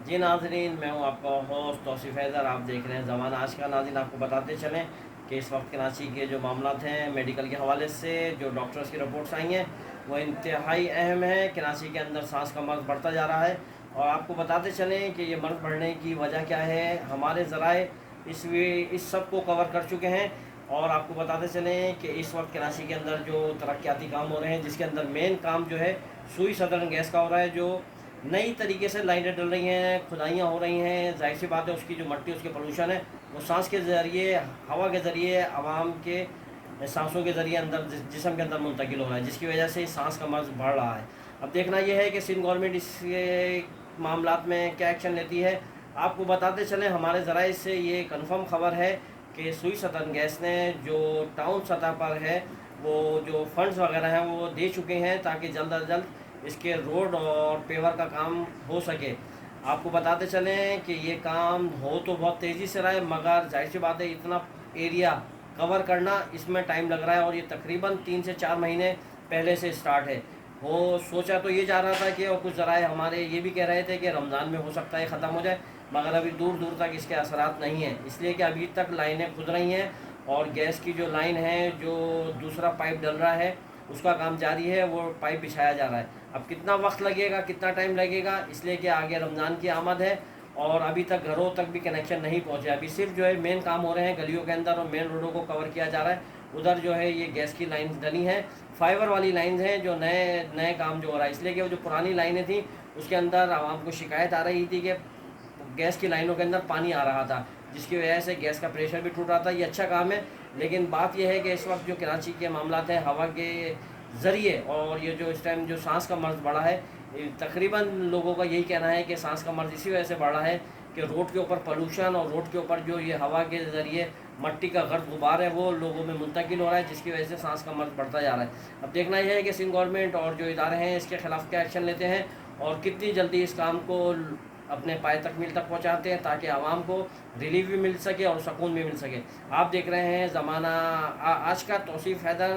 जी नाज़रीन, मैं हूँ आपका होस्ट तौसीफ़ हैदर। आप देख रहे हैं ज़माना आज का। नाज़रीन, आपको बताते चलें कि इस वक्त कराची के जो मामलात हैं मेडिकल के हवाले से, जो डॉक्टर्स की रिपोर्ट्स आई हैं वो इंतहाई अहम है। कराची के अंदर सांस का मर्ज़ बढ़ता जा रहा है और आपको बताते चलें कि ये मर्ज़ बढ़ने की वजह क्या है। हमारे ज़राए इस सब को कवर कर चुके हैं और आपको बताते चलें कि इस वक्त कराची के अंदर जो तरक्याती काम हो रहे हैं, जिसके अंदर मेन काम जो है सुई सदर्न गैस का हो रहा है। जो नई तरीके से लाइनें डल रही हैं, खुदाइयाँ हो रही हैं, जाहिर सी बात है उसकी जो मट्टी, उसके पोल्यूशन है वो सांस के ज़रिए, हवा के ज़रिए, आवाम के सांसों के ज़रिए अंदर जिस्म के अंदर मुंतकिल हो रहा है, जिसकी वजह से सांस का मर्ज़ बढ़ रहा है। अब देखना यह है कि सिंध गवर्नमेंट इसके मामलात में क्या एक्शन लेती है। आपको बताते चलें, हमारे ज़राए से ये कन्फर्म खबर है कि सुई सतन गैस ने जो टाउन सतह पर है वो जो फंड्स वगैरह हैं वो दे चुके हैं ताकि जल्द अज जल्द इसके रोड और पेवर का काम हो सके। आपको बताते चलें कि ये काम हो तो बहुत तेज़ी से रहा है, मगर जाहिर सी बात है इतना एरिया कवर करना इसमें टाइम लग रहा है और ये तकरीबन 3 से 4 महीने पहले से स्टार्ट है। वो सोचा तो ये जा रहा था कि, और कुछ ज़राए हमारे ये भी कह रहे थे कि रमज़ान में हो सकता है ख़त्म हो जाए, मगर अभी दूर दूर तक इसके असरात नहीं हैं, इसलिए कि अभी तक लाइनें खुद रही हैं और गैस की जो लाइन है, जो दूसरा पाइप डल रहा है उसका काम जारी है, वो पाइप बिछाया जा रहा है। अब कितना वक्त लगेगा, कितना टाइम लगेगा, इसलिए कि आगे रमज़ान की आमद है और अभी तक घरों तक भी कनेक्शन नहीं पहुँचे। अभी सिर्फ जो है मेन काम हो रहे हैं गलियों के अंदर और मेन रोडों को कवर किया जा रहा है। उधर जो है ये गैस की लाइन डली हैं, फाइबर वाली लाइन्स हैं, जो नए नए काम जो हो रहा है, इसलिए कि वो जो पुरानी लाइनें थी उसके अंदर आवाम को शिकायत आ रही थी कि गैस की लाइनों के अंदर पानी आ रहा था, जिसकी वजह से गैस का प्रेशर भी टूट रहा था। ये अच्छा काम है, लेकिन बात यह है कि इस वक्त जो कराची के मामलात हैं हवा के ज़रिए, और ये जो इस टाइम जो सांस का मर्ज़ बढ़ा है, तकरीबन लोगों का यही कहना है कि सांस का मर्ज़ इसी वजह से बढ़ा है कि रोड के ऊपर पोल्यूशन और रोड के ऊपर जो ये हवा के ज़रिए मट्टी का गर्द गुबार है वो लोगों में मुंतकिल हो रहा है, जिसकी वजह से सांस का मर्ज़ बढ़ता जा रहा है। अब देखना यह है कि सिंध गवर्नमेंट और जो इदारे हैं इसके ख़िलाफ़ क्या एक्शन लेते हैं और कितनी जल्दी इस काम को अपने पाए तकमील तक पहुंचाते हैं, ताकि आवाम को रिलीफ भी मिल सके और सुकून भी मिल सके। आप देख रहे हैं ज़माना आज का। तौसीफ़ हैदर,